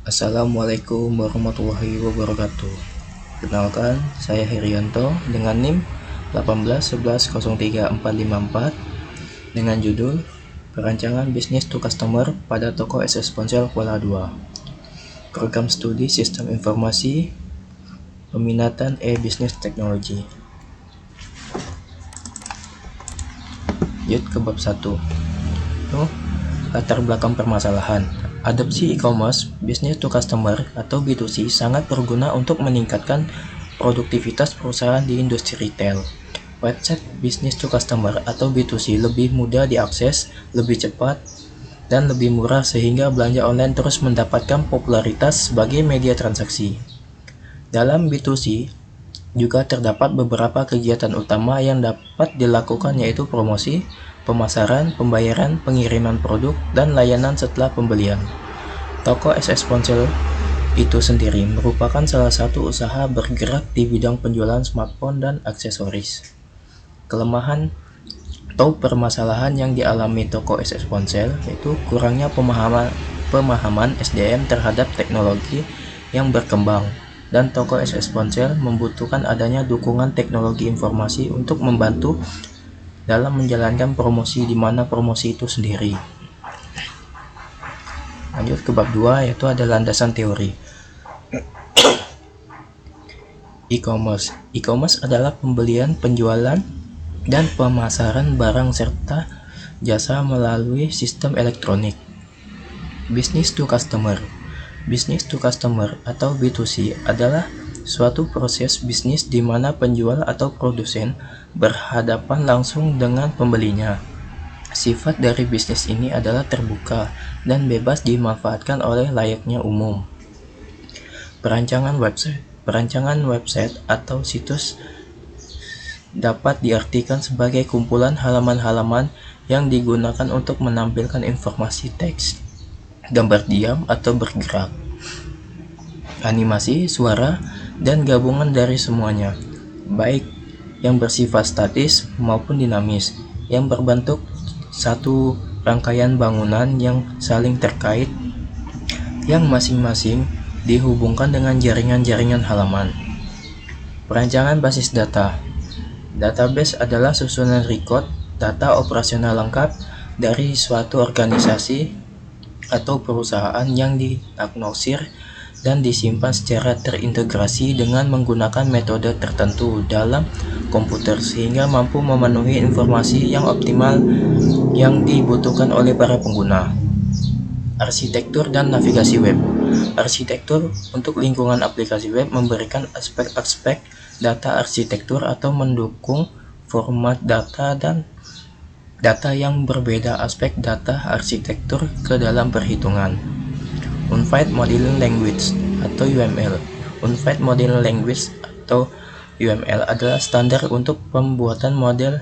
Assalamualaikum warahmatullahi wabarakatuh. Kenalkan, saya Herianto dengan NIM 181103454 dengan judul Perancangan Bisnis to Customer pada Toko SS Ponsel Kuala 2. Program Studi Sistem Informasi Peminatan E-Business Technology. Yud ke bab 1. Latar belakang permasalahan. Adopsi e-commerce business to customer atau B2C sangat berguna untuk meningkatkan produktivitas perusahaan di industri retail. Website business to customer atau B2C lebih mudah diakses, lebih cepat, dan lebih murah sehingga belanja online terus mendapatkan popularitas sebagai media transaksi. Dalam B2C juga terdapat beberapa kegiatan utama yang dapat dilakukan, yaitu promosi, pemasaran, pembayaran, pengiriman produk, dan layanan setelah pembelian. Toko SS Ponsel itu sendiri merupakan salah satu usaha bergerak di bidang penjualan smartphone dan aksesoris. Kelemahan atau permasalahan yang dialami toko SS Ponsel yaitu kurangnya pemahaman SDM terhadap teknologi yang berkembang, dan toko SS Ponsel membutuhkan adanya dukungan teknologi informasi untuk membantu dalam menjalankan promosi, di mana promosi itu sendiri. Lanjut ke bab 2, yaitu ada landasan teori. E-commerce. E-commerce adalah pembelian, penjualan, dan pemasaran barang serta jasa melalui sistem elektronik. Business to customer. Business to customer atau B2C adalah suatu proses bisnis di mana penjual atau produsen berhadapan langsung dengan pembelinya. Sifat dari bisnis ini adalah terbuka dan bebas dimanfaatkan oleh layaknya umum. Perancangan website. Perancangan website atau situs dapat diartikan sebagai kumpulan halaman-halaman yang digunakan untuk menampilkan informasi teks, gambar diam atau bergerak, animasi, suara, dan gabungan dari semuanya, baik yang bersifat statis maupun dinamis, yang berbentuk satu rangkaian bangunan yang saling terkait, yang masing-masing dihubungkan dengan jaringan-jaringan halaman. Perancangan basis data. Database adalah susunan record data operasional lengkap dari suatu organisasi atau perusahaan yang diagnosir dan disimpan secara terintegrasi dengan menggunakan metode tertentu dalam komputer sehingga mampu memenuhi informasi yang optimal yang dibutuhkan oleh para pengguna. Arsitektur dan navigasi web. Arsitektur untuk lingkungan aplikasi web memberikan aspek-aspek data arsitektur atau mendukung format data dan data yang berbeda aspek data arsitektur ke dalam perhitungan. Unified Modeling Language atau UML. Unified Modeling Language atau UML adalah standar untuk pembuatan model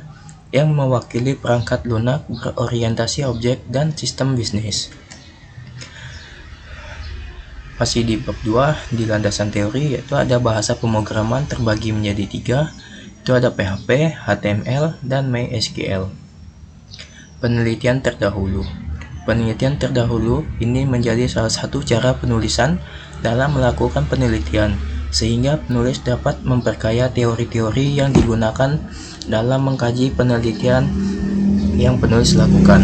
yang mewakili perangkat lunak berorientasi objek dan sistem bisnis. Masih di bab 2, di landasan teori, yaitu ada bahasa pemrograman terbagi menjadi 3. Itu ada PHP, HTML, dan MySQL. Penelitian terdahulu. Penelitian terdahulu ini menjadi salah satu cara penulisan dalam melakukan penelitian, sehingga penulis dapat memperkaya teori-teori yang digunakan dalam mengkaji penelitian yang penulis lakukan.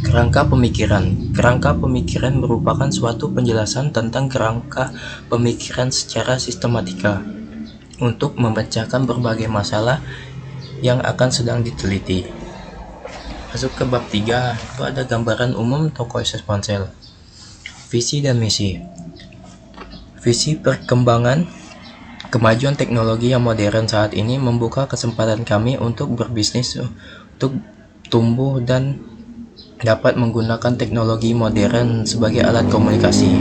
Kerangka pemikiran. Kerangka pemikiran merupakan suatu penjelasan tentang kerangka pemikiran secara sistematika untuk memecahkan berbagai masalah yang akan sedang diteliti. Masuk ke bab 3, itu ada gambaran umum toko SS Ponsel. Visi dan misi. Visi perkembangan kemajuan teknologi yang modern saat ini membuka kesempatan kami untuk berbisnis, untuk tumbuh dan dapat menggunakan teknologi modern sebagai alat komunikasi.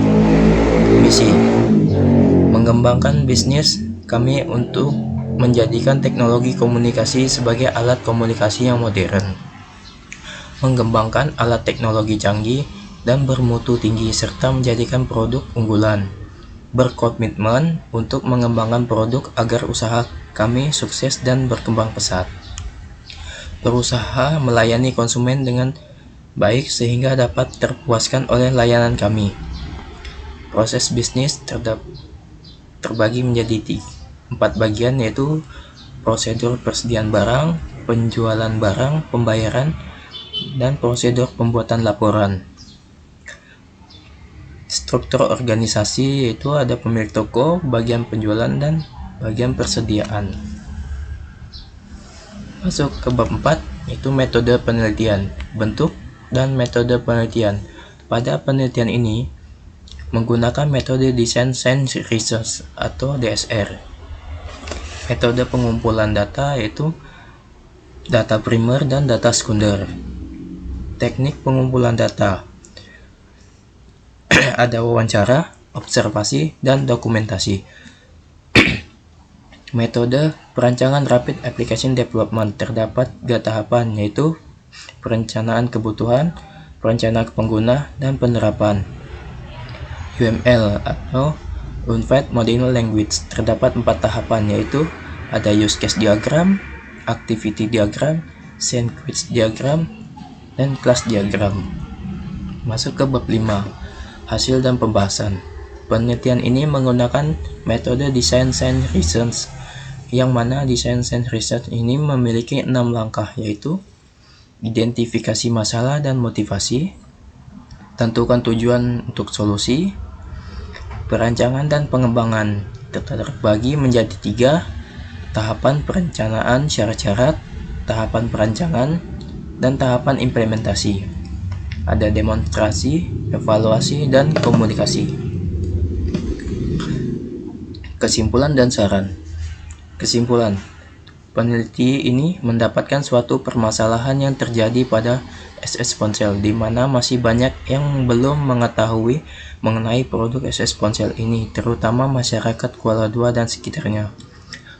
Misi: mengembangkan bisnis kami untuk menjadikan teknologi komunikasi sebagai alat komunikasi yang modern, mengembangkan alat teknologi canggih dan bermutu tinggi serta menjadikan produk unggulan, berkomitmen untuk mengembangkan produk agar usaha kami sukses dan berkembang pesat, berusaha melayani konsumen dengan baik sehingga dapat terpuaskan oleh layanan kami, Proses bisnis terbagi menjadi 4 bagian, yaitu prosedur persediaan barang, penjualan barang, pembayaran, dan prosedur pembuatan laporan. Struktur organisasi yaitu ada pemilik toko, bagian penjualan, dan bagian persediaan. Masuk ke bab 4, yaitu metode penelitian, bentuk dan metode penelitian. Pada penelitian ini menggunakan metode Design Science Research atau DSR. Metode pengumpulan data yaitu data primer dan data sekunder. Teknik pengumpulan data ada wawancara, observasi, dan dokumentasi. Metode perancangan Rapid Application Development terdapat 3 tahapan, yaitu perencanaan kebutuhan, perencanaan pengguna, dan penerapan. UML atau Unified Modeling Language terdapat 4 tahapan, yaitu ada use case diagram, activity diagram, sequence diagram, dan class diagram. Masuk ke bab 5, hasil dan pembahasan. Penelitian ini menggunakan metode Design Science Research, yang mana Design Science Research ini memiliki 6 langkah, yaitu identifikasi masalah dan motivasi, tentukan tujuan untuk solusi, perancangan dan pengembangan terbagi menjadi 3, tahapan perencanaan syarat-syarat, tahapan perancangan, dan tahapan implementasi. Ada demonstrasi, evaluasi, dan komunikasi. Kesimpulan dan saran. Kesimpulan, peneliti ini mendapatkan suatu permasalahan yang terjadi pada SS Ponsel, di mana masih banyak yang belum mengetahui mengenai produk SS Ponsel ini, terutama masyarakat Kuala Dua dan sekitarnya.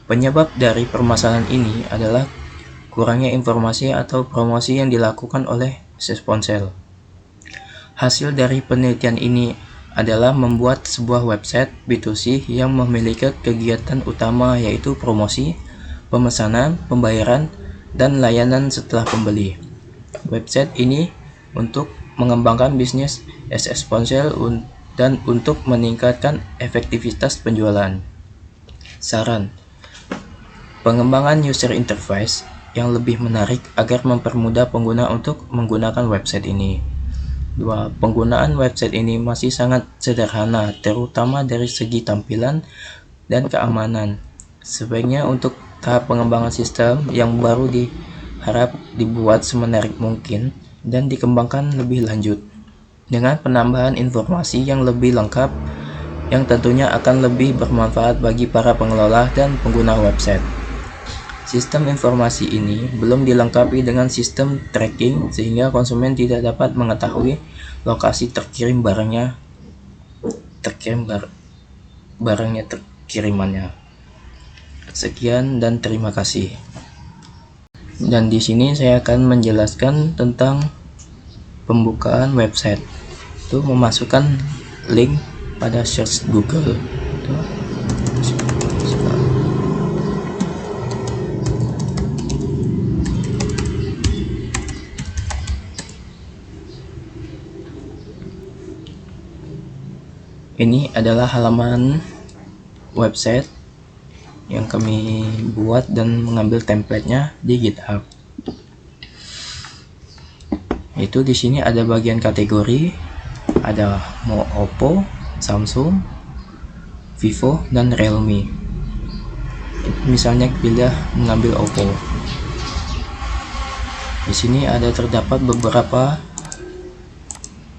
Penyebab dari permasalahan ini adalah kurangnya informasi atau promosi yang dilakukan oleh SS Ponsel. Hasil dari penelitian ini adalah membuat sebuah website B2C yang memiliki kegiatan utama, yaitu promosi, pemesanan, pembayaran, dan layanan setelah pembeli. Website ini untuk mengembangkan bisnis SS Ponsel dan untuk meningkatkan efektivitas penjualan. Saran: pengembangan user interface yang lebih menarik agar mempermudah pengguna untuk menggunakan website ini. 2. Penggunaan website ini masih sangat sederhana, terutama dari segi tampilan dan keamanan. Sebaiknya untuk tahap pengembangan sistem yang baru diharap dibuat semenarik mungkin dan dikembangkan lebih lanjut, dengan penambahan informasi yang lebih lengkap yang tentunya akan lebih bermanfaat bagi para pengelola dan pengguna website. Sistem informasi ini belum dilengkapi dengan sistem tracking sehingga konsumen tidak dapat mengetahui lokasi terkirimannya. Sekian dan terima kasih. Dan di sini saya akan menjelaskan tentang pembukaan website. Itu memasukkan link pada search Google. Ini adalah halaman website yang kami buat dan mengambil template-nya di GitHub. Itu di sini ada bagian kategori, ada mau Oppo, Samsung, Vivo, dan Realme. Misalnya pilih mengambil Oppo. Di sini ada terdapat beberapa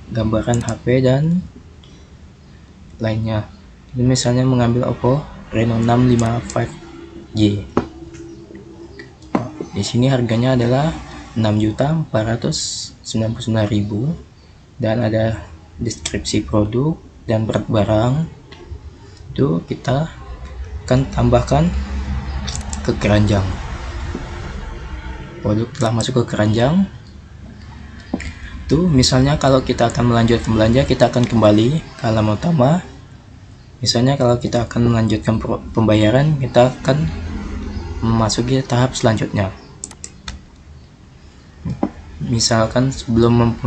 gambaran HP dan lainnya. Ini misalnya mengambil Oppo Reno 6 55G. Di sini harganya adalah 6.499.000 dan ada deskripsi produk dan berat barang. Itu kita akan tambahkan ke keranjang. Produk telah masuk ke keranjang. Itu misalnya kalau kita akan melanjutkan belanja, kita akan kembali ke halaman utama. Misalnya kalau kita akan melanjutkan pembayaran, kita akan memasuki tahap selanjutnya. Misalkan sebelum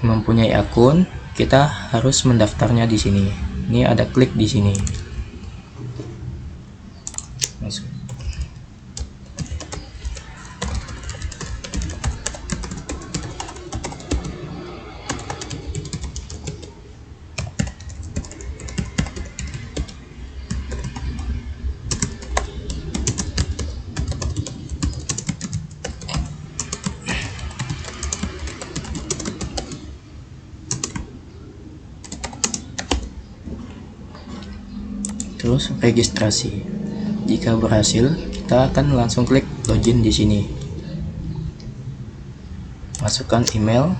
mempunyai akun, kita harus mendaftarnya di sini. Ini ada klik di sini. Masuk. Terus registrasi. Jika berhasil, kita akan langsung klik login di sini. Masukkan email.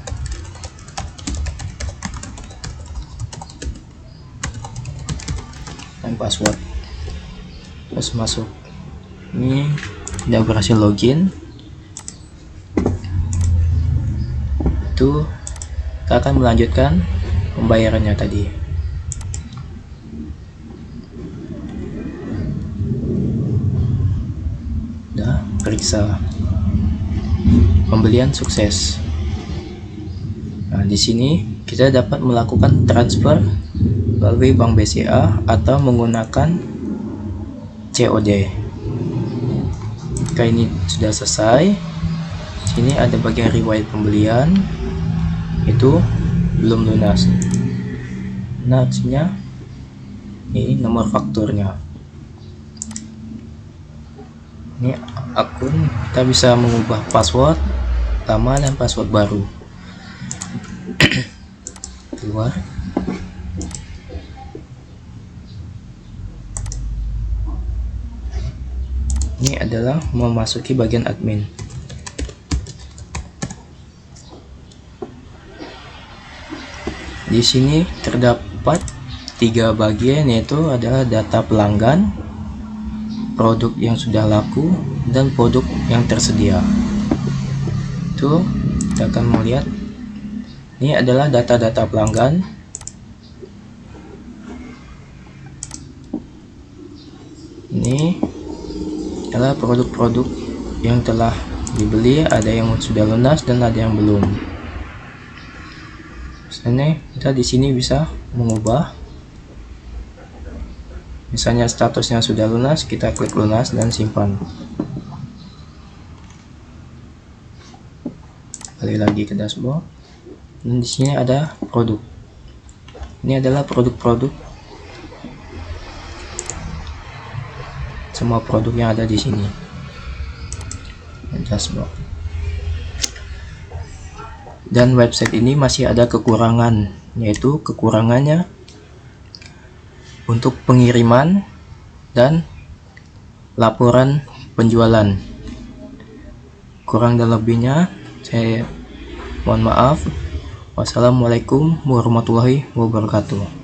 Dan password. Terus masuk. Ini sudah berhasil login. Itu kita akan melanjutkan pembayarannya tadi. Periksa pembelian sukses. Nah, di sini kita dapat melakukan transfer melalui Bank BCA atau menggunakan COD. Jika ini sudah selesai, sini ada bagian riwayat pembelian, itu belum lunas. Nextnya ini nomor fakturnya. Ini akun, kita bisa mengubah password lama dan password baru. Keluar. Ini adalah memasuki bagian admin. Di sini terdapat 3 bagian, yaitu adalah data pelanggan, produk yang sudah laku, dan produk yang tersedia. Itu kita akan melihat. Ini adalah data-data pelanggan. Ini adalah produk-produk yang telah dibeli, ada yang sudah lunas dan ada yang belum. Misalnya kita di sini bisa mengubah. Misalnya statusnya sudah lunas, kita klik lunas dan simpan. Balik lagi ke dashboard. Dan di sini ada produk. Ini adalah produk-produk. Semua produk yang ada di sini. Dashboard. Dan website ini masih ada kekurangan, yaitu kekurangannya untuk pengiriman dan laporan penjualan. Kurang dan lebihnya saya mohon maaf. Wassalamualaikum warahmatullahi wabarakatuh.